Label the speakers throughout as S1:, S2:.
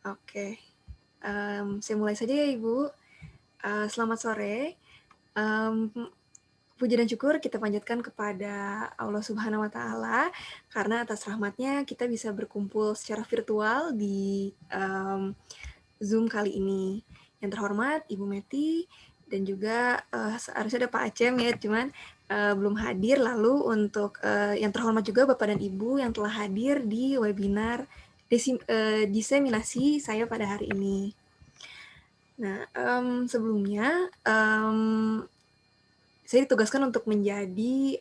S1: Oke, saya mulai saja ya Ibu. Selamat sore. Mmm, Puji dan syukur kita panjatkan kepada Allah Subhanahu wa Ta'ala, karena atas rahmatnya kita bisa berkumpul secara virtual di Zoom kali ini. Yang terhormat Ibu Meti dan juga seharusnya ada Pak Acem ya, cuman belum hadir. Lalu untuk yang terhormat juga Bapak dan Ibu yang telah hadir di webinar diseminasi saya pada hari ini. Nah, sebelumnya saya ditugaskan untuk menjadi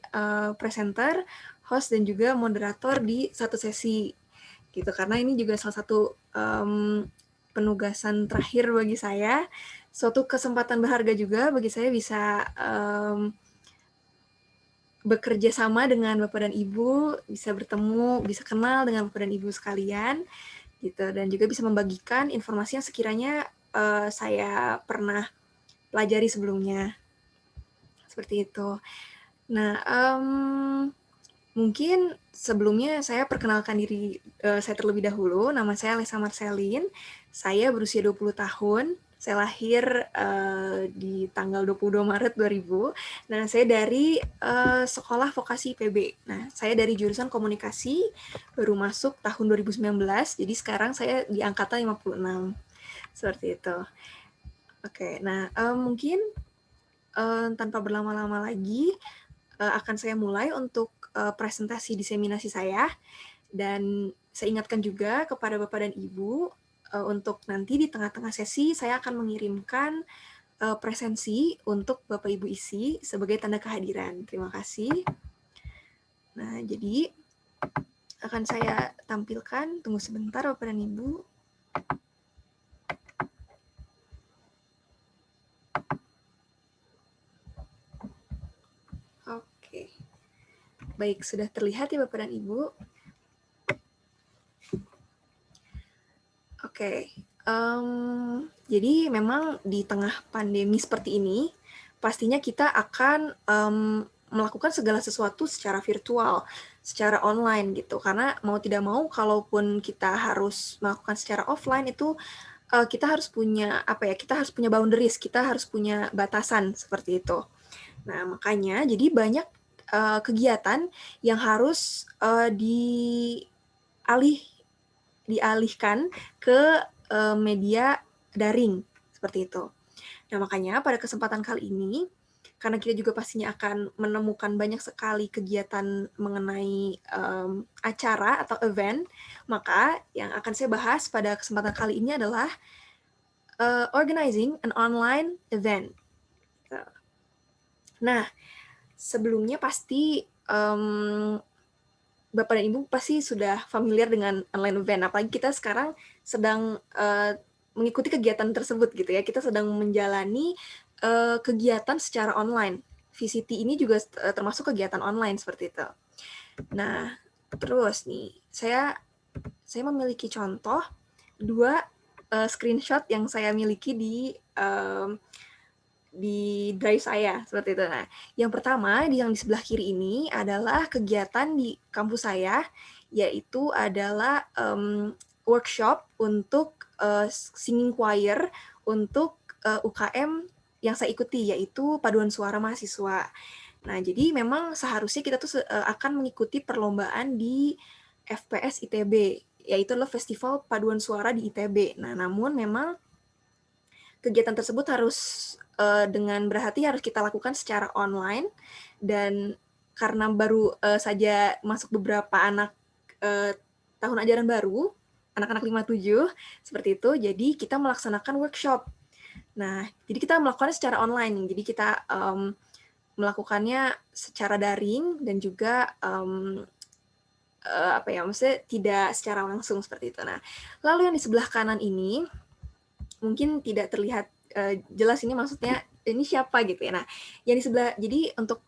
S1: presenter, host, dan juga moderator di satu sesi gitu. Karena ini juga salah satu penugasan terakhir bagi saya, suatu kesempatan berharga juga bagi saya bisa bekerja sama dengan Bapak dan Ibu, bisa bertemu, bisa kenal dengan Bapak dan Ibu sekalian, gitu, dan juga bisa membagikan informasi yang sekiranya saya pernah pelajari sebelumnya, seperti itu. Nah, mungkin sebelumnya saya perkenalkan diri saya terlebih dahulu. Nama saya Alessa Marcelin. Saya berusia 20 tahun. Saya lahir di tanggal 22 Maret 2000. Nah, saya dari sekolah vokasi IPB. Nah, saya dari jurusan komunikasi, baru masuk tahun 2019. Jadi sekarang saya di angkatan 56. Seperti itu. Oke, nah mungkin tanpa berlama-lama lagi, akan saya mulai untuk presentasi diseminasi saya, dan saya ingatkan juga kepada Bapak dan Ibu untuk nanti di tengah-tengah sesi saya akan mengirimkan presensi untuk Bapak Ibu isi sebagai tanda kehadiran. Terima kasih. Nah, jadi akan saya tampilkan, tunggu sebentar Bapak dan Ibu. Oke. Baik, sudah terlihat ya Bapak dan Ibu? Oke, jadi memang di tengah pandemi seperti ini, pastinya kita akan melakukan segala sesuatu secara virtual, secara online gitu. Karena mau tidak mau, kalaupun kita harus melakukan secara offline itu kita harus punya kita harus punya boundaries, kita harus punya batasan seperti itu. Nah, makanya jadi banyak kegiatan yang harus dialihkan ke media daring, seperti itu. Nah, makanya pada kesempatan kali ini, karena kita juga pastinya akan menemukan banyak sekali kegiatan mengenai acara atau event, maka yang akan saya bahas pada kesempatan kali ini adalah organizing an online event. Nah, sebelumnya pasti Bapak dan Ibu pasti sudah familiar dengan online event, apalagi kita sekarang sedang mengikuti kegiatan tersebut gitu ya. Kita sedang menjalani kegiatan secara online. VCT ini juga termasuk kegiatan online seperti itu. Nah, terus nih, saya memiliki contoh 2 screenshot yang saya miliki di drive saya, seperti itu. Nah, yang pertama yang di sebelah kiri ini adalah kegiatan di kampus saya, yaitu adalah workshop untuk singing choir untuk UKM yang saya ikuti, yaitu paduan suara mahasiswa. Nah, jadi memang seharusnya kita tuh akan mengikuti perlombaan di FPS ITB, yaitu adalah Festival Paduan Suara di ITB. Nah, namun memang kegiatan tersebut harus dengan berhati harus kita lakukan secara online, dan karena baru saja masuk beberapa anak tahun ajaran baru, anak-anak 57, seperti itu, jadi kita melaksanakan workshop. Nah, jadi kita melakukannya secara online, jadi kita melakukannya secara daring dan juga maksudnya tidak secara langsung seperti itu. Nah, lalu yang di sebelah kanan ini mungkin tidak terlihat jelas ini maksudnya ini siapa gitu ya. Nah, yang di sebelah, jadi untuk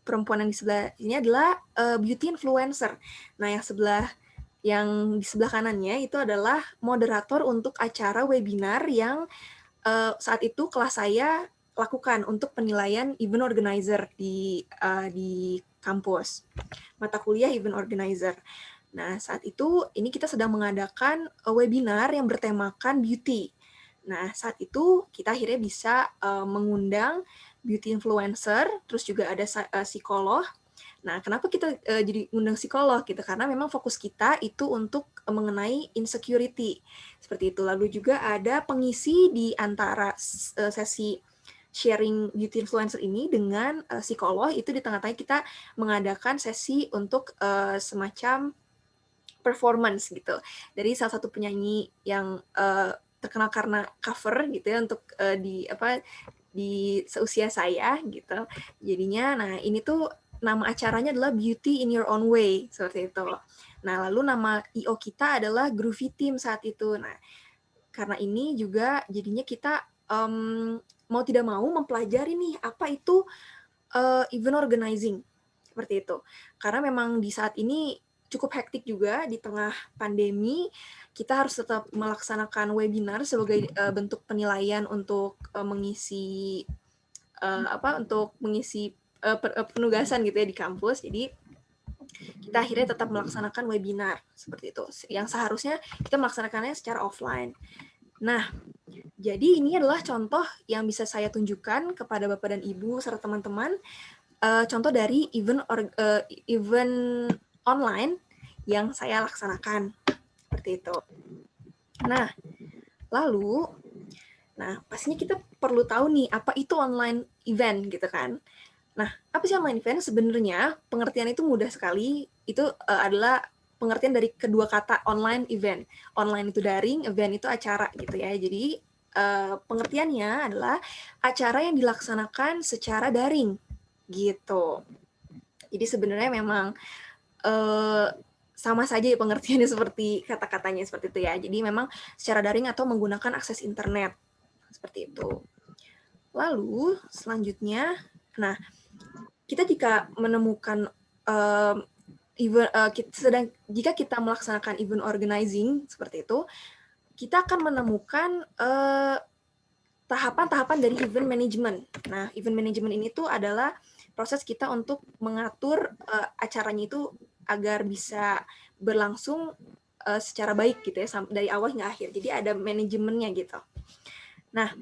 S1: perempuan yang di sebelah ini adalah beauty influencer. Nah, yang di sebelah kanannya itu adalah moderator untuk acara webinar yang saat itu kelas saya lakukan untuk penilaian event organizer di kampus, mata kuliah event organizer. Nah, saat itu ini kita sedang mengadakan webinar yang bertemakan beauty. Nah, saat itu kita akhirnya bisa mengundang beauty influencer, terus juga ada psikolog. Nah, kenapa kita jadi undang psikolog gitu? Karena memang fokus kita itu untuk mengenai insecurity. Seperti itu. Lalu juga ada pengisi di antara sesi sharing beauty influencer ini dengan psikolog, itu di tengah-tengah kita mengadakan sesi untuk semacam performance gitu dari salah satu penyanyi yang terkenal karena cover gitu ya untuk di seusia saya gitu. Jadinya nah ini tuh nama acaranya adalah Beauty in Your Own Way seperti itu. Nah, lalu nama IO kita adalah Groovy Team saat itu. Nah, karena ini juga jadinya kita mau tidak mau mempelajari nih apa itu event organizing seperti itu. Karena memang di saat ini cukup hektik juga di tengah pandemi, kita harus tetap melaksanakan webinar sebagai bentuk penilaian untuk mengisi penugasan gitu ya di kampus. Jadi kita akhirnya tetap melaksanakan webinar seperti itu. Yang seharusnya kita melaksanakannya secara offline. Nah, jadi ini adalah contoh yang bisa saya tunjukkan kepada Bapak dan Ibu serta teman-teman, contoh dari event online yang saya laksanakan seperti itu. Nah, lalu pastinya kita perlu tahu nih apa itu online event gitu kan. Nah, apa sih online event? Sebenarnya pengertian itu mudah sekali. Itu adalah pengertian dari kedua kata online event. Online itu daring, event itu acara gitu ya. Jadi pengertiannya adalah acara yang dilaksanakan secara daring gitu. Jadi sebenarnya memang sama saja ya pengertiannya seperti kata-katanya seperti itu ya. Jadi memang secara daring atau menggunakan akses internet seperti itu. Lalu selanjutnya, nah kita jika menemukan jika kita melaksanakan event organizing seperti itu, kita akan menemukan tahapan-tahapan dari event management. Nah, event management ini tuh adalah proses kita untuk mengatur acaranya itu agar bisa berlangsung secara baik gitu ya, dari awal hingga akhir. Jadi ada manajemennya gitu. Nah,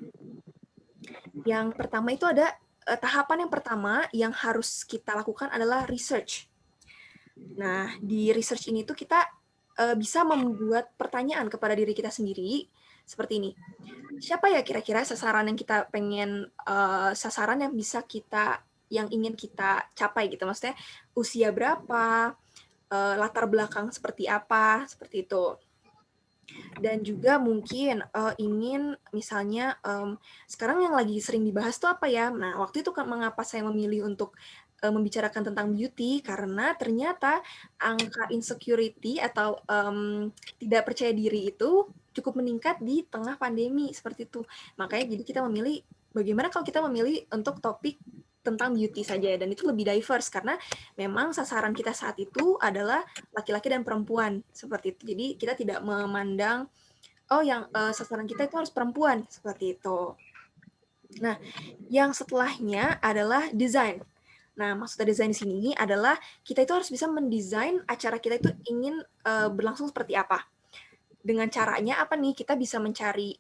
S1: yang pertama itu ada tahapan yang pertama yang harus kita lakukan adalah research. Nah, di research ini tuh kita bisa membuat pertanyaan kepada diri kita sendiri seperti ini. Siapa ya kira-kira sasaran yang kita pengen sasaran yang ingin kita capai gitu. Maksudnya usia berapa, latar belakang seperti apa, seperti itu. Dan juga mungkin ingin misalnya sekarang yang lagi sering dibahas tuh apa ya? Nah, waktu itu mengapa saya memilih untuk membicarakan tentang beauty karena ternyata angka insecurity atau tidak percaya diri itu cukup meningkat di tengah pandemi seperti itu. Makanya jadi kita memilih bagaimana kalau kita memilih untuk topik tentang beauty saja dan itu lebih diverse karena memang sasaran kita saat itu adalah laki-laki dan perempuan seperti itu. Jadi kita tidak memandang yang sasaran kita itu harus perempuan seperti itu. Nah, yang setelahnya adalah desain. Nah, maksudnya desain di sini adalah kita itu harus bisa mendesain acara kita itu ingin berlangsung seperti apa. Dengan caranya apa nih? Kita bisa mencari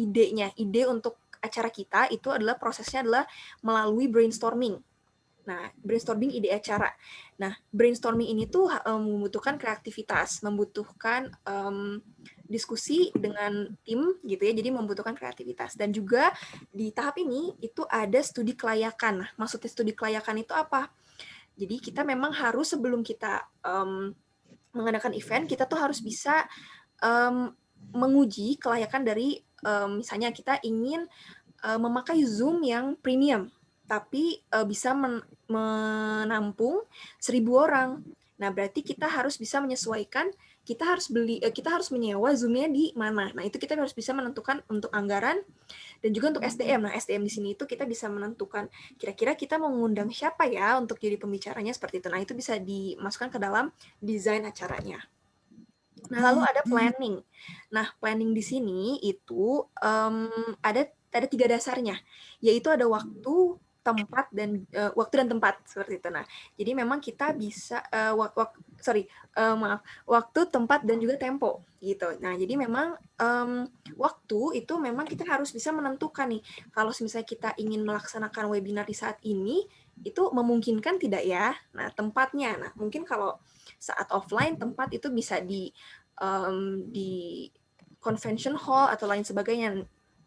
S1: idenya. Ide untuk acara kita itu adalah prosesnya adalah melalui brainstorming. Nah, brainstorming ide acara. Nah, brainstorming ini tuh membutuhkan kreativitas, membutuhkan diskusi dengan tim gitu ya, jadi membutuhkan kreativitas. Dan juga di tahap ini itu ada studi kelayakan. Nah, maksudnya studi kelayakan itu apa? Jadi kita memang harus sebelum kita mengadakan event, kita tuh harus bisa menguji kelayakan dari misalnya kita ingin memakai Zoom yang premium tapi bisa menampung 1.000 orang. Nah, berarti kita harus bisa menyesuaikan, kita harus menyewa Zoom-nya di mana. Nah, itu kita harus bisa menentukan untuk anggaran dan juga untuk SDM. Nah, SDM di sini itu kita bisa menentukan kira-kira kita mau mengundang siapa ya untuk jadi pembicaranya seperti itu. Nah, itu bisa dimasukkan ke dalam desain acaranya. Nah, lalu ada planning. Nah, planning di sini itu ada 3 dasarnya, yaitu ada waktu, tempat dan waktu dan tempat seperti itu. Nah, jadi memang kita bisa waktu, tempat dan juga tempo gitu. Nah, jadi memang waktu itu memang kita harus bisa menentukan nih. Kalau misalnya kita ingin melaksanakan webinar di saat ini, itu memungkinkan tidak ya? Nah, tempatnya. Nah, mungkin kalau saat offline tempat itu bisa di convention hall atau lain sebagainya.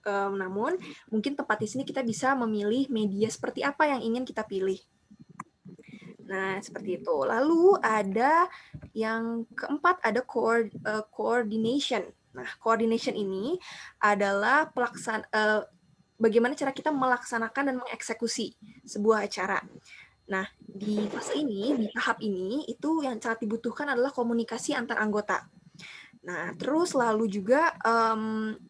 S1: Namun mungkin tempat di sini kita bisa memilih media seperti apa yang ingin kita pilih. Nah, seperti itu. Lalu ada yang keempat, ada coordination. Nah, coordination ini adalah bagaimana cara kita melaksanakan dan mengeksekusi sebuah acara. Nah, di fase ini, di tahap ini, itu yang sangat dibutuhkan adalah komunikasi antar anggota. Nah, terus lalu juga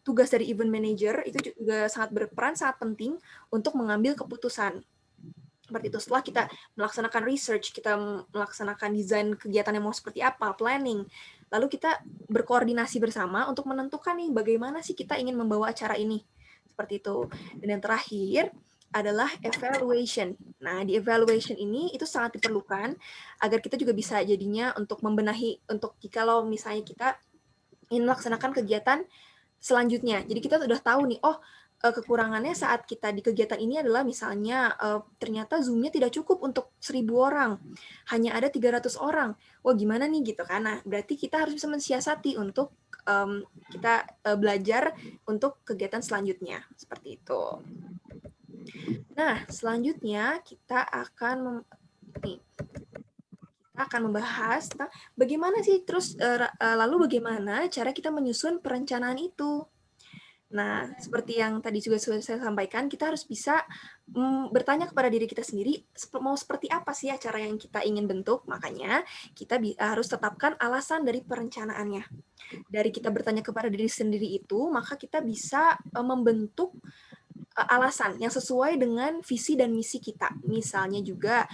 S1: tugas dari event manager itu juga sangat berperan, sangat penting untuk mengambil keputusan. Seperti itu, setelah kita melaksanakan research, kita melaksanakan desain kegiatan yang mau seperti apa, planning, lalu kita berkoordinasi bersama untuk menentukan nih bagaimana sih kita ingin membawa acara ini. Seperti itu. Dan yang terakhir adalah evaluation. Nah, di evaluation ini itu sangat diperlukan agar kita juga bisa jadinya untuk membenahi, untuk jikalau misalnya kita ingin melaksanakan kegiatan selanjutnya. Jadi kita sudah tahu nih, kekurangannya saat kita di kegiatan ini adalah misalnya ternyata Zoom-nya tidak cukup untuk 1.000 orang, hanya ada 300 orang. Wah, gimana nih gitu kan? Nah, berarti kita harus bisa mensiasati untuk kita belajar untuk kegiatan selanjutnya. Seperti itu. Nah, selanjutnya kita akan membahas tentang bagaimana sih terus lalu bagaimana cara kita menyusun perencanaan itu. Nah, seperti yang tadi juga sudah saya sampaikan, kita harus bisa bertanya kepada diri kita sendiri, mau seperti apa sih acara yang kita ingin bentuk. Makanya kita harus tetapkan alasan dari perencanaannya. Dari kita bertanya kepada diri sendiri itu, maka kita bisa membentuk alasan yang sesuai dengan visi dan misi kita. Misalnya juga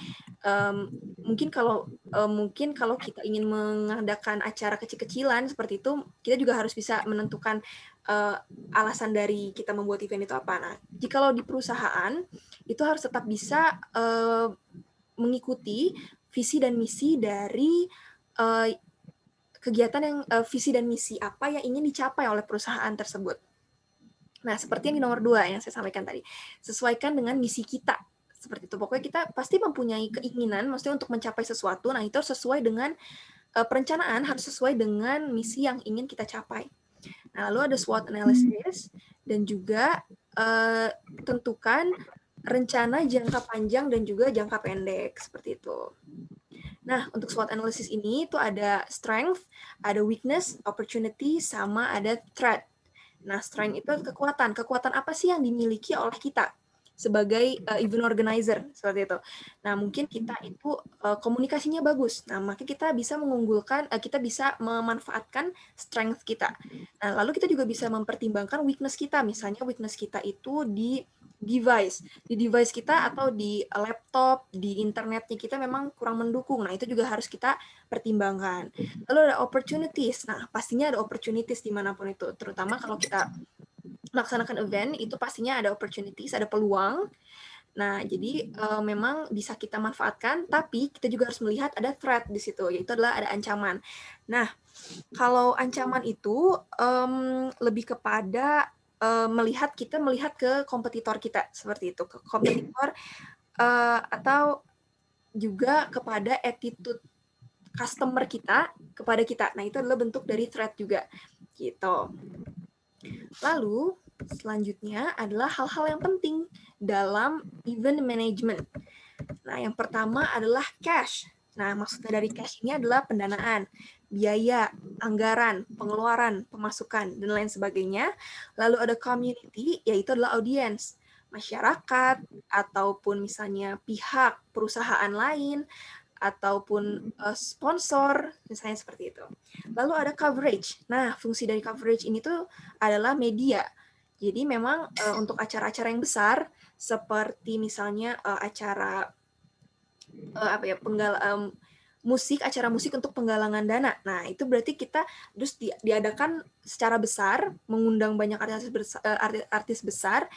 S1: mungkin kalau kita ingin mengadakan acara kecil-kecilan seperti itu, kita juga harus bisa menentukan alasan dari kita membuat event itu apa. Nah, jikalau di perusahaan itu harus tetap bisa mengikuti visi dan misi dari kegiatan yang visi dan misi apa yang ingin dicapai oleh perusahaan tersebut. Nah, seperti yang di nomor 2 yang saya sampaikan tadi, sesuaikan dengan misi kita. Seperti itu. Pokoknya kita pasti mempunyai keinginan, maksudnya untuk mencapai sesuatu, nah itu harus sesuai dengan perencanaan, harus sesuai dengan misi yang ingin kita capai. Nah, lalu ada SWOT analysis, dan juga tentukan rencana jangka panjang dan juga jangka pendek, seperti itu. Nah, untuk SWOT analysis ini itu ada strength, ada weakness, opportunity, sama ada threat. Nah, strength itu kekuatan. Kekuatan apa sih yang dimiliki oleh kita sebagai event organizer, seperti itu. Nah, mungkin kita itu komunikasinya bagus. Nah, maka kita bisa mengunggulkan, kita bisa memanfaatkan strength kita. Nah, lalu kita juga bisa mempertimbangkan weakness kita. Misalnya weakness kita itu di device kita atau di laptop, di internetnya kita memang kurang mendukung. Nah, itu juga harus kita pertimbangkan. Lalu ada opportunities. Nah, pastinya ada opportunities dimanapun itu. Terutama kalau kita melaksanakan event, itu pastinya ada opportunities, ada peluang. Nah, jadi memang bisa kita manfaatkan, tapi kita juga harus melihat ada threat di situ, yaitu adalah ada ancaman. Nah, kalau ancaman itu lebih kepada melihat ke kompetitor kita, seperti itu, ke kompetitor atau juga kepada attitude customer kita kepada kita. Nah, itu adalah bentuk dari threat juga, gitu. Lalu, selanjutnya adalah hal-hal yang penting dalam event management. Nah, yang pertama adalah cash. Nah, maksudnya dari cash ini adalah pendanaan, biaya, anggaran, pengeluaran, pemasukan, dan lain sebagainya. Lalu ada community, yaitu adalah audience, masyarakat, ataupun misalnya pihak perusahaan lain, ataupun sponsor, misalnya seperti itu. Lalu ada coverage. Nah, fungsi dari coverage ini tuh adalah media. Jadi memang untuk acara-acara yang besar, seperti misalnya acara acara musik untuk penggalangan dana. Nah, itu berarti kita harus diadakan secara besar, mengundang banyak artis besar,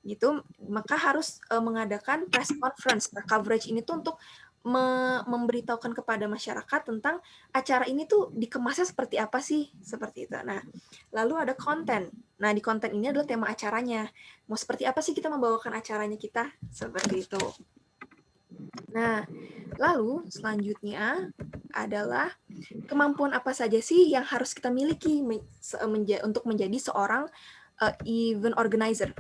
S1: gitu, maka harus mengadakan press conference. Nah, coverage ini tuh untuk memberitahukan kepada masyarakat tentang acara ini tuh dikemasnya seperti apa sih, seperti itu. Nah, lalu ada konten. Nah, di konten ini adalah tema acaranya. Mau seperti apa sih kita membawakan acaranya kita, seperti itu. Nah, lalu selanjutnya adalah kemampuan apa saja sih yang harus kita miliki untuk menjadi seorang event organizer.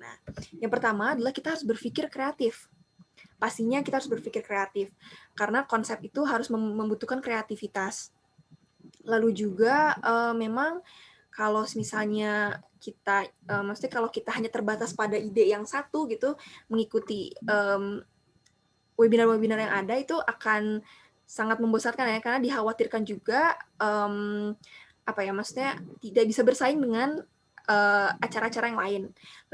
S1: Nah, yang pertama adalah kita harus berpikir kreatif. Pastinya kita harus berpikir kreatif, karena konsep itu harus membutuhkan kreativitas. Lalu juga memang kalau misalnya kita, maksudnya kalau kita hanya terbatas pada ide yang satu gitu, mengikuti webinar-webinar yang ada itu akan sangat membosankan ya, karena dikhawatirkan juga apa ya, maksudnya tidak bisa bersaing dengan acara-acara yang lain.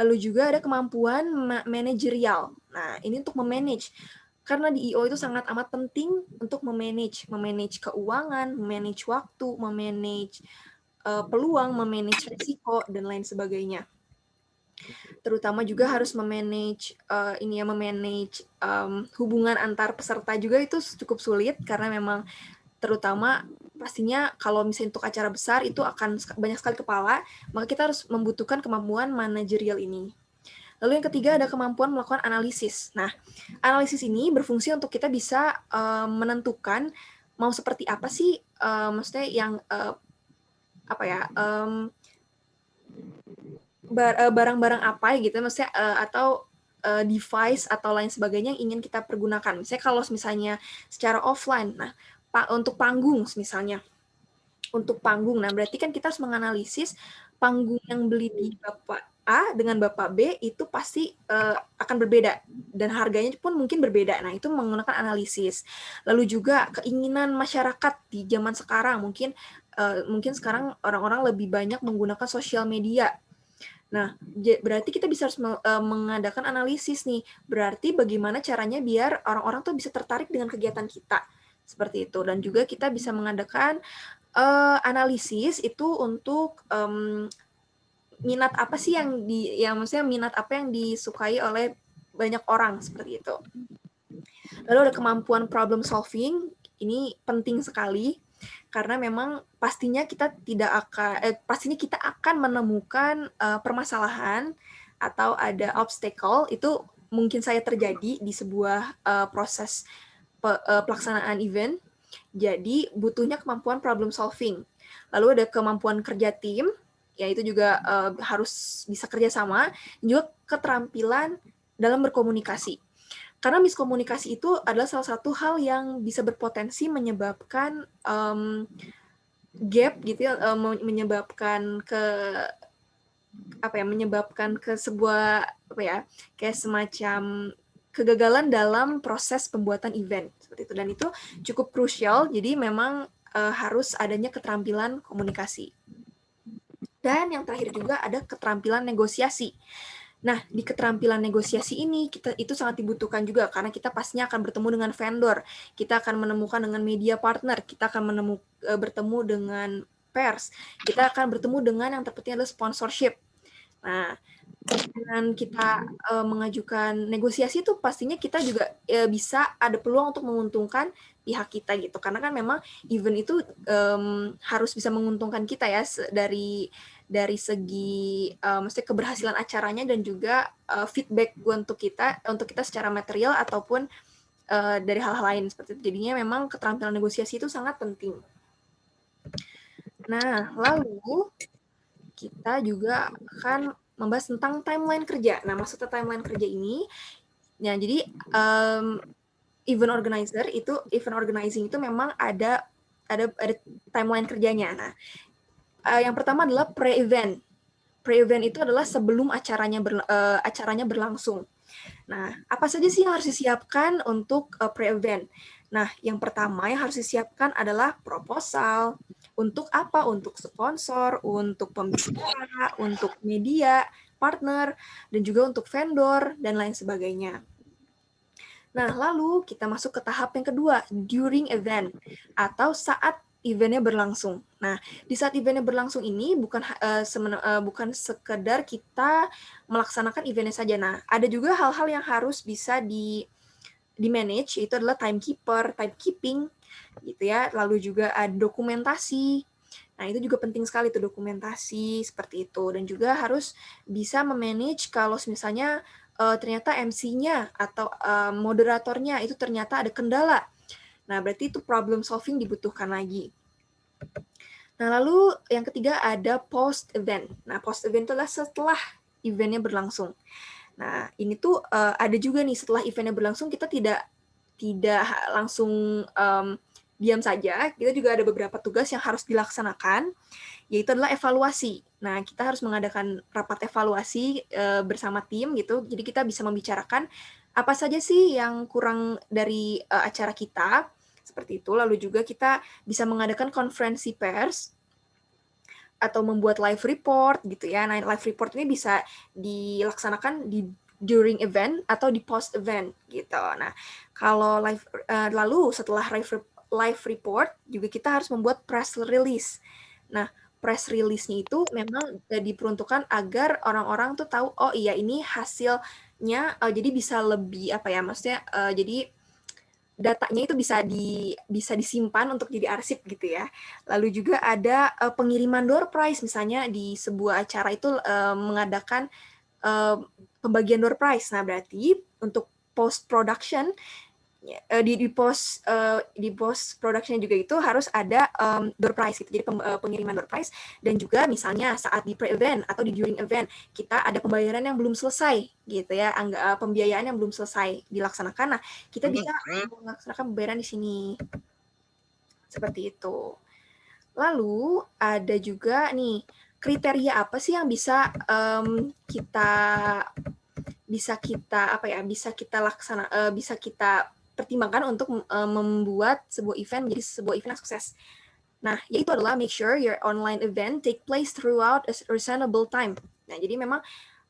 S1: Lalu juga ada kemampuan manajerial. Nah, ini untuk memanage. Karena di I.O. itu sangat amat penting untuk memanage keuangan, memanage waktu, memanage peluang, memanage risiko, dan lain sebagainya. Terutama juga harus memanage hubungan antar peserta juga itu cukup sulit, karena memang terutama pastinya kalau misalnya untuk acara besar itu akan banyak sekali kepala, maka kita harus membutuhkan kemampuan manajerial ini. Lalu yang ketiga ada kemampuan melakukan analisis. Nah, analisis ini berfungsi untuk kita bisa menentukan mau seperti apa sih, maksudnya yang barang-barang apa gitu, maksudnya atau device atau lain sebagainya yang ingin kita pergunakan. Misalnya kalau misalnya secara offline, nah untuk panggung misalnya, nah berarti kan kita harus menganalisis panggung yang beli di Bapak A dengan Bapak B itu pasti akan berbeda, dan harganya pun mungkin berbeda. Nah, itu menggunakan analisis. Lalu juga keinginan masyarakat di zaman sekarang, mungkin sekarang orang-orang lebih banyak menggunakan sosial media. Nah, berarti kita bisa harus mengadakan analisis nih. Berarti bagaimana caranya biar orang-orang tuh bisa tertarik dengan kegiatan kita. Seperti itu. Dan juga kita bisa mengadakan analisis itu untuk minat apa sih yang maksudnya minat apa yang disukai oleh banyak orang, seperti itu. Lalu ada kemampuan problem solving, ini penting sekali karena memang pastinya kita akan menemukan permasalahan atau ada obstacle, itu mungkin saya terjadi di sebuah proses pelaksanaan event. Jadi butuhnya kemampuan problem solving. Lalu ada kemampuan kerja tim, yaitu juga harus bisa kerjasama, juga keterampilan dalam berkomunikasi. Karena miskomunikasi itu adalah salah satu hal yang bisa berpotensi menyebabkan gap gitu ya, menyebabkan ke sebuah kayak semacam kegagalan dalam proses pembuatan event seperti itu, dan itu cukup krusial. Jadi memang harus adanya keterampilan komunikasi. Dan yang terakhir juga ada keterampilan negosiasi. Nah, di keterampilan negosiasi ini itu sangat dibutuhkan juga, karena kita pastinya akan bertemu dengan vendor, kita akan menemukan dengan media partner, kita akan bertemu dengan pers, kita akan bertemu dengan yang terpenting adalah sponsorship. Nah, dengan kita mengajukan negosiasi itu pastinya kita juga bisa ada peluang untuk menguntungkan pihak kita gitu, karena kan memang event itu harus bisa menguntungkan kita ya, dari segi maksudnya keberhasilan acaranya, dan juga feedback untuk kita secara material ataupun dari hal-hal lain seperti itu. Jadinya memang keterampilan negosiasi itu sangat penting. Nah, lalu kita juga akan membahas tentang timeline kerja. Nah, maksudnya timeline kerja ini, ya jadi event organizing itu memang ada timeline kerjanya. Nah, yang pertama adalah pre-event. Pre-event itu adalah sebelum acaranya berlangsung. Nah, apa saja sih yang harus disiapkan untuk pre-event? Nah, yang pertama yang harus disiapkan adalah proposal. Untuk apa? Untuk sponsor, untuk pembicara, untuk media, partner, dan juga untuk vendor, dan lain sebagainya. Nah, lalu kita masuk ke tahap yang kedua, during event, atau saat event-nya berlangsung. Nah, di saat event-nya berlangsung ini bukan sekedar kita melaksanakan event-nya saja. Nah, ada juga hal-hal yang harus bisa di-manage, itu adalah timekeeping, gitu ya. Lalu juga ada dokumentasi. Nah, itu juga penting sekali tuh dokumentasi seperti itu. Dan juga harus bisa memanage kalau misalnya ternyata MC-nya atau moderatornya itu ternyata ada kendala. Nah, berarti itu problem solving dibutuhkan lagi. Nah, lalu yang ketiga ada post event. Nah, post event itu adalah setelah eventnya berlangsung. Nah, ini tuh ada juga nih setelah eventnya berlangsung kita tidak langsung diam saja. Kita juga ada beberapa tugas yang harus dilaksanakan, yaitu adalah evaluasi. Nah, kita harus mengadakan rapat evaluasi bersama tim gitu. Jadi kita bisa membicarakan apa saja sih yang kurang dari acara kita, seperti itu. Lalu juga kita bisa mengadakan konferensi pers atau membuat live report gitu ya. Nah, live report ini bisa dilaksanakan during event atau di post event gitu. Nah, kalau lalu setelah live report juga kita harus membuat press release. Nah, press release-nya itu memang diperuntukkan agar orang-orang tuh tahu, oh iya ini hasilnya, jadi bisa lebih apa ya, maksudnya jadi datanya itu bisa disimpan untuk jadi arsip gitu ya. Lalu juga ada pengiriman door prize, misalnya di sebuah acara itu mengadakan pembagian door prize. Nah, berarti untuk post production di post production juga itu harus ada door prize gitu. Jadi pengiriman door prize, dan juga misalnya saat di pre-event atau di during event kita ada pembayaran yang belum selesai gitu ya, pembiayaan yang belum selesai dilaksanakan. Nah, kita bisa melaksanakan pembayaran di sini. Seperti itu. Lalu ada juga nih kriteria apa sih yang bisa bisa kita pertimbangkan untuk membuat sebuah event menjadi sebuah event yang sukses. Nah, yaitu adalah make sure your online event take place throughout a reasonable time. Nah, jadi memang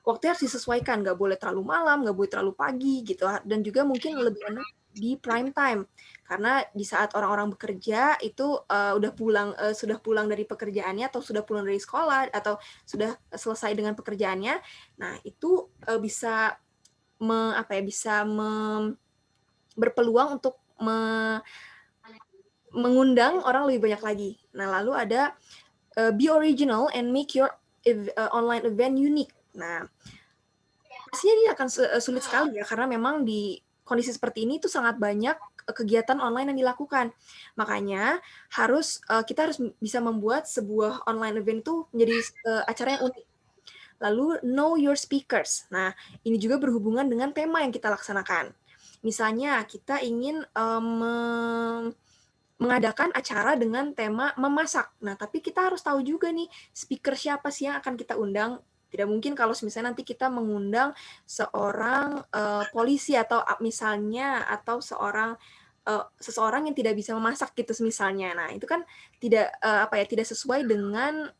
S1: waktunya harus disesuaikan, nggak boleh terlalu malam, nggak boleh terlalu pagi gitu, dan juga mungkin lebih enak di prime time, karena di saat orang-orang bekerja itu sudah pulang dari pekerjaannya atau sudah pulang dari sekolah atau sudah selesai dengan pekerjaannya. Nah, itu bisa berpeluang untuk mengundang orang lebih banyak lagi. Nah, lalu ada be original and make your online event unique. Nah, pastinya ini akan sulit sekali ya, karena memang di kondisi seperti ini tuh sangat banyak kegiatan online yang dilakukan. Makanya kita harus bisa membuat sebuah online event itu menjadi acara yang unik. Lalu know your speakers. Nah, ini juga berhubungan dengan tema yang kita laksanakan. Misalnya kita ingin mengadakan acara dengan tema memasak. Nah, tapi kita harus tahu juga nih speaker siapa sih yang akan kita undang. Tidak mungkin kalau misalnya nanti kita mengundang seorang polisi atau misalnya atau seseorang yang tidak bisa memasak gitu misalnya. Nah, itu kan tidak sesuai dengan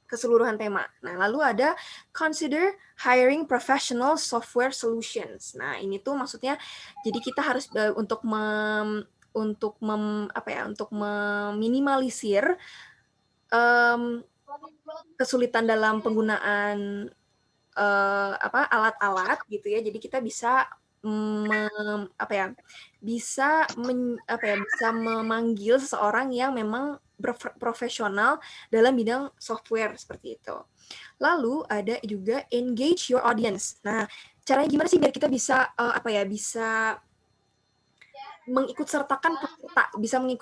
S1: keseluruhan tema. Nah, lalu ada consider hiring professional software solutions. Nah, ini tuh maksudnya jadi kita harus untuk meminimalisir kesulitan dalam penggunaan alat-alat gitu ya. Jadi kita bisa bisa memanggil seseorang yang memang profesional dalam bidang software seperti itu. Lalu ada juga engage your audience. Nah, caranya gimana sih biar kita bisa bisa mengikut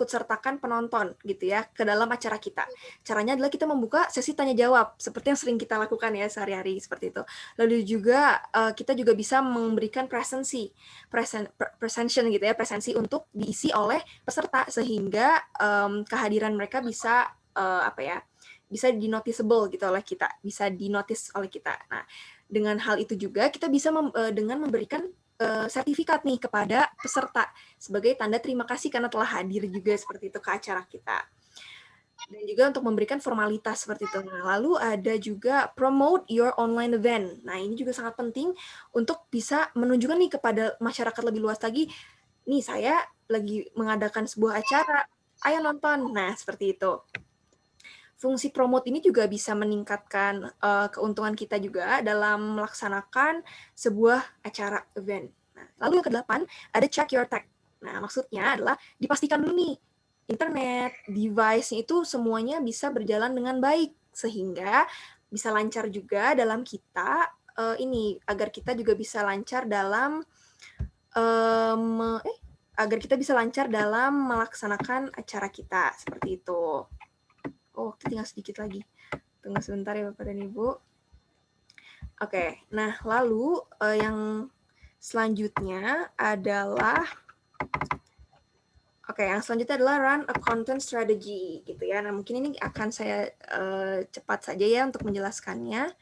S1: sertakan penonton gitu ya ke dalam acara kita. Caranya adalah kita membuka sesi tanya jawab seperti yang sering kita lakukan ya sehari-hari seperti itu. Lalu juga kita juga bisa memberikan presensi gitu ya, presensi untuk diisi oleh peserta sehingga kehadiran mereka bisa bisa dinoticeable gitu oleh kita, bisa dinotis oleh kita. Nah, dengan hal itu juga kita bisa dengan memberikan sertifikat nih kepada peserta sebagai tanda terima kasih karena telah hadir juga seperti itu ke acara kita. Dan juga untuk memberikan formalitas seperti itu. Nah, lalu ada juga promote your online event. Nah, ini juga sangat penting untuk bisa menunjukkan nih kepada masyarakat lebih luas lagi, nih saya lagi mengadakan sebuah acara ayo nonton. Nah, seperti itu. Fungsi promote ini juga bisa meningkatkan keuntungan kita juga dalam melaksanakan sebuah acara event. Nah, lalu yang kedelapan, ada check your tech. Nah, maksudnya adalah dipastikan dulu nih, internet, device itu semuanya bisa berjalan dengan baik, sehingga bisa lancar juga dalam kita agar kita juga bisa lancar dalam agar kita bisa lancar dalam melaksanakan acara kita, seperti itu. Oh, tinggal sedikit lagi. Tunggu sebentar ya Bapak dan Ibu. Oke, nah lalu yang selanjutnya adalah yang selanjutnya adalah run a content strategy gitu ya. Nah, mungkin ini akan saya cepat saja ya untuk menjelaskannya.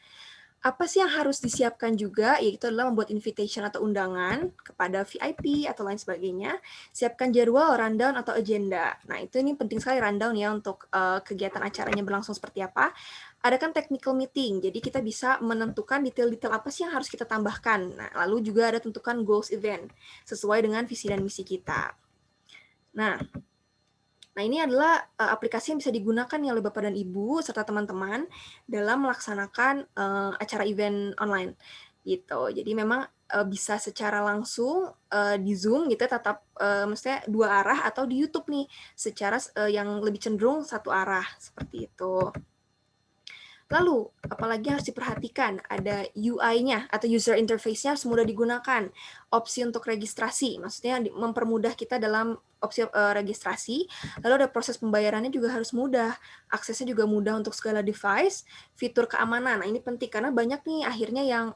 S1: Apa sih yang harus disiapkan juga, yaitu adalah membuat invitation atau undangan kepada VIP atau lain sebagainya, siapkan jadwal, rundown, atau agenda. Nah, ini penting sekali rundown ya untuk kegiatan acaranya berlangsung seperti apa. Adakan technical meeting, jadi kita bisa menentukan detail-detail apa sih yang harus kita tambahkan. Nah, lalu juga ada tentukan goals event, sesuai dengan visi dan misi kita. Nah, ini adalah aplikasi yang bisa digunakan oleh Bapak dan Ibu serta teman-teman dalam melaksanakan acara event online gitu. Jadi memang bisa secara langsung di Zoom gitu, tetap maksudnya dua arah, atau di YouTube nih secara yang lebih cenderung satu arah seperti itu. Lalu, apalagi harus diperhatikan, ada UI-nya atau user interface-nya harus mudah digunakan. Opsi untuk registrasi, maksudnya mempermudah kita dalam opsi registrasi. Lalu ada proses pembayarannya juga harus mudah. Aksesnya juga mudah untuk segala device. Fitur keamanan, nah ini penting karena banyak nih akhirnya yang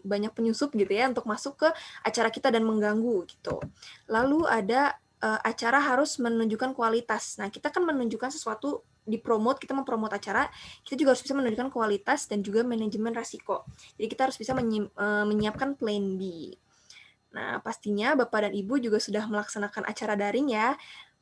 S1: banyak penyusup gitu ya untuk masuk ke acara kita dan mengganggu gitu. Lalu ada acara harus menunjukkan kualitas. Nah, kita kan menunjukkan sesuatu dipromot, kita mempromot acara, kita juga harus bisa menunjukkan kualitas dan juga manajemen risiko. Jadi kita harus bisa menyiapkan plan B. Nah, pastinya Bapak dan Ibu juga sudah melaksanakan acara daring ya,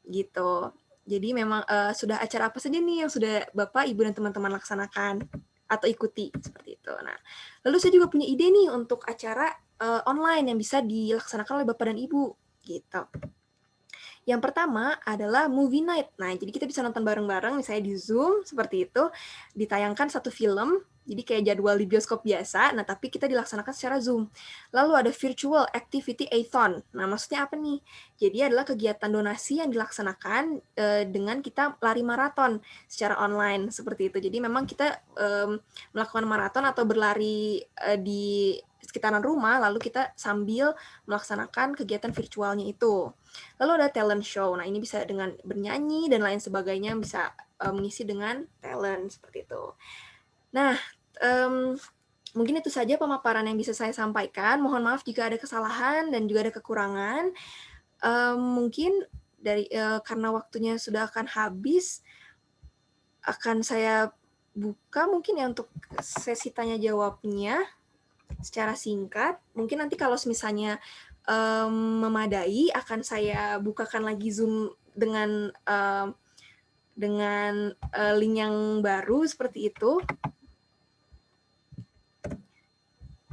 S1: gitu. Jadi memang sudah acara apa saja nih yang sudah Bapak, Ibu, dan teman-teman laksanakan atau ikuti, seperti itu. Nah, lalu saya juga punya ide nih untuk acara online yang bisa dilaksanakan oleh Bapak dan Ibu, gitu. Yang pertama adalah movie night. Nah, jadi kita bisa nonton bareng-bareng, misalnya di Zoom, seperti itu, ditayangkan satu film, jadi kayak jadwal di bioskop biasa, nah tapi kita dilaksanakan secara Zoom. Lalu ada virtual activity a-thon. Nah, maksudnya apa nih? Jadi adalah kegiatan donasi yang dilaksanakan dengan kita lari maraton secara online, seperti itu. Jadi memang kita melakukan maraton atau berlari di sekitaran rumah, lalu kita sambil melaksanakan kegiatan virtualnya itu. Lalu ada talent show. Nah, ini bisa dengan bernyanyi dan lain sebagainya, bisa mengisi dengan talent seperti itu. Nah, mungkin itu saja pemaparan yang bisa saya sampaikan. Mohon maaf jika ada kesalahan dan juga ada kekurangan. Mungkin karena waktunya sudah akan habis, akan saya buka mungkin ya untuk sesi tanya jawabnya secara singkat. Mungkin nanti kalau misalnya memadai, akan saya bukakan lagi Zoom dengan link yang baru seperti itu.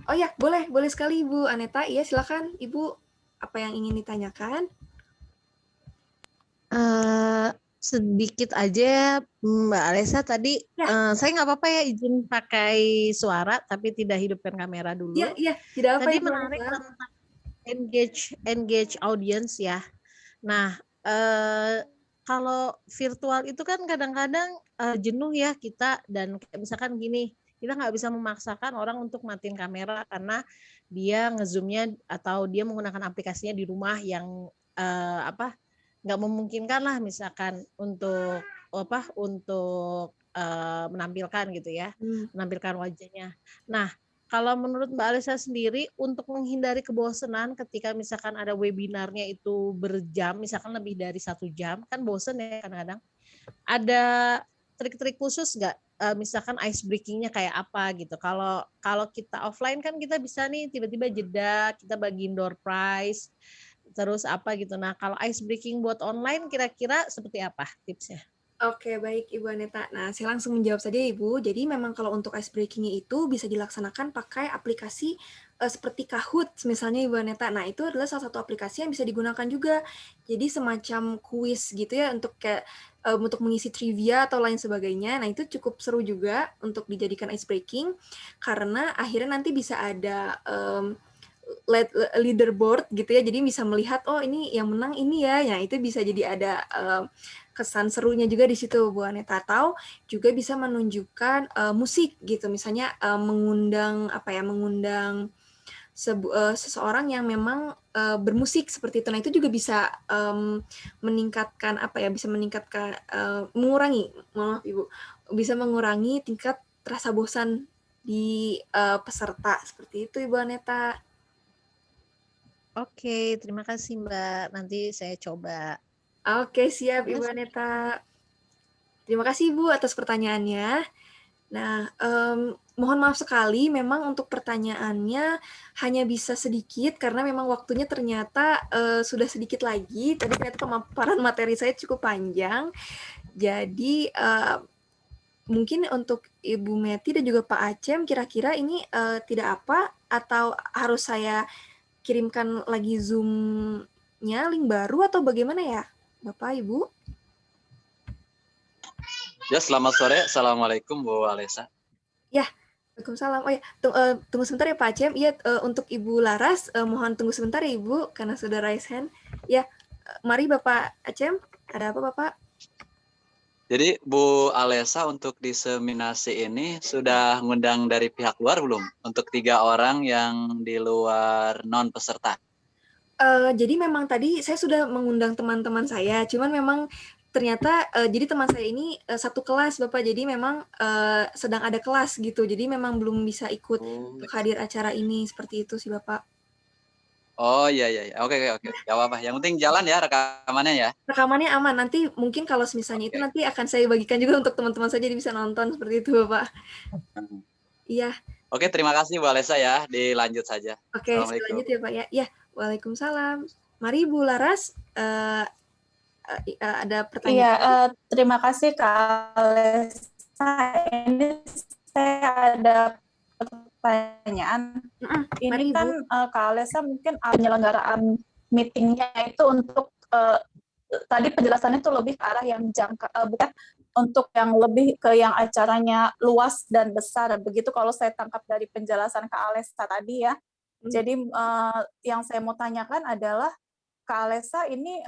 S1: Oh ya, boleh sekali Ibu Aneta. Iya, silakan Ibu, apa yang ingin ditanyakan?
S2: Sedikit aja Mbak Alessa tadi,
S1: Ya.
S2: saya nggak apa-apa ya izin pakai suara tapi tidak hidupkan kamera dulu.
S1: Iya, tidak apa
S2: Tadi
S1: Ibu
S2: menarik
S1: Aneta.
S2: tentang engage audience ya. Nah, kalau virtual itu kan kadang-kadang jenuh ya kita, dan misalkan gini, kita nggak bisa memaksakan orang untuk matiin kamera karena dia ngezoomnya atau dia menggunakan aplikasinya di rumah yang nggak memungkinkan lah misalkan untuk menampilkan gitu ya, menampilkan wajahnya. Nah, kalau menurut Mbak Alisa sendiri, untuk menghindari kebosanan ketika misalkan ada webinarnya itu berjam, misalkan lebih dari 1 jam, kan bosen ya kadang-kadang. Ada trik-trik khusus nggak? Misalkan ice breaking-nya kayak apa gitu. Kalau kita offline kan kita bisa nih tiba-tiba jeda, kita bagiin door prize, terus apa gitu. Nah, kalau ice breaking buat online kira-kira seperti apa tipsnya?
S1: Oke, baik Ibu Aneta. Nah, saya langsung menjawab saja Ibu. Jadi memang kalau untuk ice breaking-nya itu bisa dilaksanakan pakai aplikasi seperti Kahoot misalnya Ibu Aneta. Nah, itu adalah salah satu aplikasi yang bisa digunakan juga. Jadi semacam kuis gitu ya untuk kayak untuk mengisi trivia atau lain sebagainya. Nah, itu cukup seru juga untuk dijadikan ice breaking karena akhirnya nanti bisa ada leaderboard gitu ya, jadi bisa melihat oh ini yang menang ini ya, ya itu bisa jadi ada kesan serunya juga di situ Bu Aneta, atau juga bisa menunjukkan musik gitu, misalnya mengundang apa ya, mengundang seseorang yang memang bermusik seperti itu. Nah itu juga bisa meningkatkan apa ya, bisa meningkatkan mengurangi, maaf Ibu, bisa mengurangi tingkat rasa bosan di peserta seperti itu Ibu Aneta.
S2: Oke, terima kasih Mbak. Nanti saya coba.
S1: Oke, siap
S2: Terima
S1: Ibu
S2: kasih.
S1: Aneta. Terima kasih Ibu atas pertanyaannya. Nah, mohon maaf sekali memang untuk pertanyaannya hanya bisa sedikit karena memang waktunya ternyata sudah sedikit lagi. Tadi ternyata pemaparan materi saya cukup panjang. Jadi mungkin untuk Ibu Meti dan juga Pak Acem kira-kira ini tidak apa atau harus saya kirimkan lagi Zoom-nya link baru atau bagaimana ya, Bapak Ibu?
S3: Ya, selamat sore. Assalamualaikum Bu Alesa.
S1: Ya, Waalaikumsalam. Oh ya, tunggu sebentar ya Pak Acem. Iya, untuk Ibu Laras, mohon tunggu sebentar ya Ibu, karena sudah raise hand. Ya, mari Bapak Acem. Ada apa Bapak?
S3: Jadi Bu Alesa untuk diseminasi ini sudah ngundang dari pihak luar belum? Untuk 3 orang yang di luar non peserta.
S1: Jadi memang tadi saya sudah mengundang teman-teman saya, cuman memang ternyata jadi teman saya ini satu kelas Bapak, jadi memang sedang ada kelas gitu, jadi memang belum bisa ikut untuk hadir acara ini, seperti itu sih Bapak.
S3: Oh iya iya. Oke oke oke. Gak apa-apa. Yang penting jalan ya rekamannya ya.
S1: Rekamannya aman, nanti mungkin kalau misalnya itu
S3: Oke.
S1: nanti akan saya bagikan juga untuk teman-teman saya jadi bisa nonton seperti itu Bapak. Iya.
S3: Oke, terima kasih Bu Alesa ya. Dilanjut saja.
S1: Oke, saya
S3: Assalamualaikum.
S1: lanjut ya Pak ya. Ya, Waalaikumsalam. Mari Bu Laras, ada
S4: Iya,
S1: pertanyaan?
S4: terima kasih Kak Alesa. Ini saya ada pertanyaan.
S1: Mari
S4: Ini
S1: Ibu.
S4: kan Kak Alesa mungkin penyelenggaraan meetingnya itu untuk tadi penjelasannya itu lebih ke arah yang jangka, bukan untuk yang lebih ke yang acaranya luas dan besar. Begitu kalau saya tangkap dari penjelasan Kak Alesa tadi ya. Jadi yang saya mau tanyakan adalah Kak Alesa ini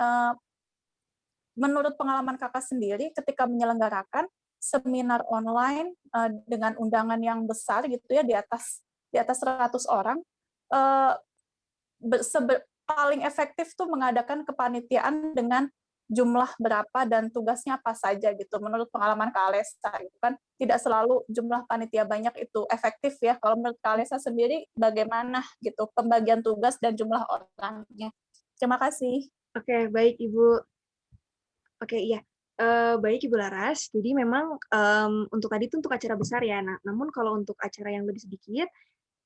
S4: menurut pengalaman Kakak sendiri ketika menyelenggarakan seminar online dengan undangan yang besar gitu ya di atas 100 orang, paling efektif tuh mengadakan kepanitiaan dengan jumlah berapa dan tugasnya apa saja gitu. Menurut pengalaman Kak Alesa gitu kan tidak selalu jumlah panitia banyak itu efektif ya. Kalau menurut Kak Alesa sendiri bagaimana gitu pembagian tugas dan jumlah orangnya? Terima kasih.
S1: Oke, baik Ibu. Oke, iya. Baik Ibu Laras, jadi memang untuk tadi itu untuk acara besar ya. Nah, namun kalau untuk acara yang lebih sedikit,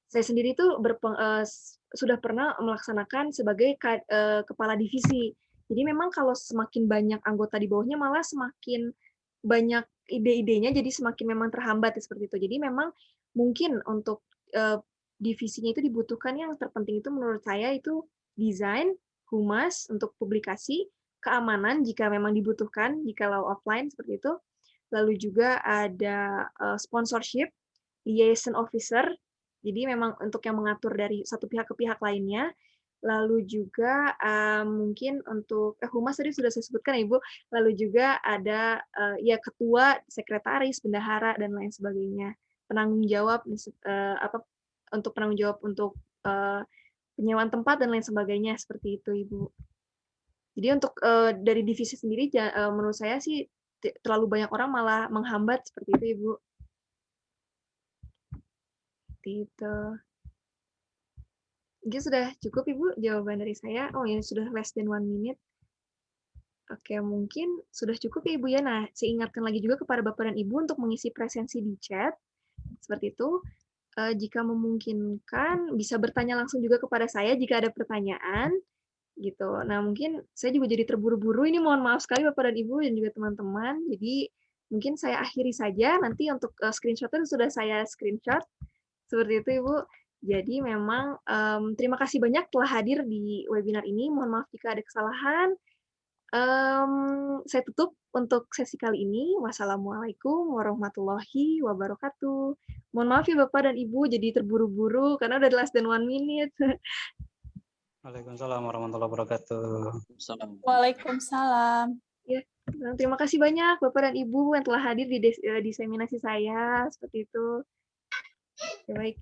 S1: saya sendiri tuh sudah pernah melaksanakan sebagai kepala divisi. Jadi memang kalau semakin banyak anggota di bawahnya malah semakin banyak ide-idenya, jadi semakin memang terhambat ya, seperti itu. Jadi memang mungkin untuk divisinya itu dibutuhkan yang terpenting itu menurut saya itu desain, humas untuk publikasi, keamanan jika memang dibutuhkan, jikalau offline seperti itu. Lalu juga ada sponsorship, liaison officer, jadi memang untuk yang mengatur dari satu pihak ke pihak lainnya. Lalu juga mungkin untuk humas tadi sudah saya sebutkan ya Ibu. Lalu juga ada ya ketua, sekretaris, bendahara dan lain sebagainya. Penanggung jawab apa untuk penanggung jawab untuk penyewaan tempat dan lain sebagainya seperti itu Ibu. Jadi untuk dari divisi sendiri menurut saya sih terlalu banyak orang malah menghambat seperti itu Ibu. Seperti itu. Mungkin sudah cukup Ibu jawaban dari saya. Oh ya sudah less than 1 minute. Oke, mungkin sudah cukup ya Ibu ya. Nah, saya ingatkan lagi juga kepada Bapak dan Ibu untuk mengisi presensi di chat. Seperti itu. Jika memungkinkan, bisa bertanya langsung juga kepada saya jika ada pertanyaan. gitu. Nah, mungkin saya juga jadi terburu-buru, ini mohon maaf sekali Bapak dan Ibu dan juga teman-teman. Jadi mungkin saya akhiri saja, nanti untuk screenshot-nya sudah saya screenshot, seperti itu Ibu. Jadi memang terima kasih banyak telah hadir di webinar ini, mohon maaf jika ada kesalahan. Saya tutup untuk sesi kali ini. Wassalamualaikum warahmatullahi wabarakatuh. Mohon maaf ya Bapak dan Ibu, jadi terburu-buru karena udah less than 1 minute.
S5: Waalaikumsalam warahmatullahi wabarakatuh.
S4: Waalaikumsalam.
S1: Ya, terima kasih banyak Bapak dan Ibu yang telah hadir di diseminasi saya, seperti itu. Ya, baik.